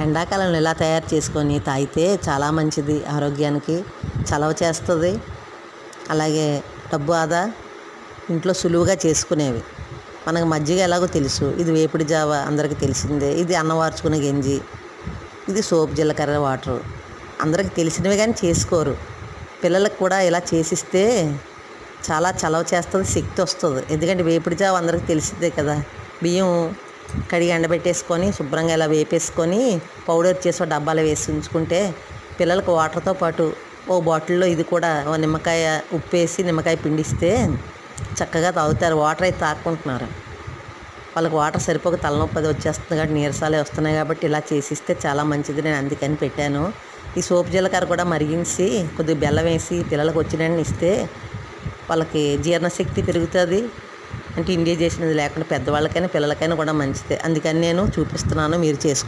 ఎండాకాలంలో ఇలా తయారు చేసుకొని తాగితే చాలా మంచిది, ఆరోగ్యానికి చలవ చేస్తుంది. అలాగే డబ్బు ఆదా, ఇంట్లో సులువుగా చేసుకునేవి. మనకు మజ్జిగ ఎలాగో తెలుసు, ఇది వేపుడు జావ అందరికీ తెలిసిందే. ఇది అన్నం వార్చుకునే గంజి, ఇది సోపు జీలకర్ర వాటరు అందరికీ తెలిసినవి, కానీ చేసుకోరు. పిల్లలకు కూడా ఇలా చేసిస్తే చాలా చలవ చేస్తుంది, శక్తి వస్తుంది. ఎందుకంటే వేపుడు జావ అందరికీ తెలిసిందే కదా. బియ్యం కడిగి ఎండబెట్టేసుకొని శుభ్రంగా ఇలా వేపేసుకొని పౌడర్ చేసి డబ్బాలో వేసి ఉంచుకుంటే పిల్లలకు వాటర్తో పాటు ఓ బాటిల్లో ఇది కూడా ఓ నిమ్మకాయ ఉప్పేసి నిమ్మకాయ పిండిస్తే చక్కగా తాగుతారు. వాటర్ అయితే తాక్కుంటున్నారు. వాళ్ళకి వాటర్ సరిపోక తలనొప్పి అది వచ్చేస్తుంది కాబట్టి, నీరసాలే వస్తున్నాయి కాబట్టి ఇలా చేసిస్తే చాలా మంచిది. నేను అందుకని పెట్టాను. ఈ సోపు జీలకర్ర కూడా మరిగించి కొద్దిగా బెల్లం వేసి పిల్లలకు వచ్చినన్ని ఇస్తే వాళ్ళకి జీర్ణశక్తి పెరుగుతుంది. అంటే ఇండియా చేసినది లేకుండా పెద్దవాళ్ళకైనా పిల్లలకైనా కూడా మంచిదే. అందుకని నేను చూపిస్తున్నాను, మీరు చేసుకోండి.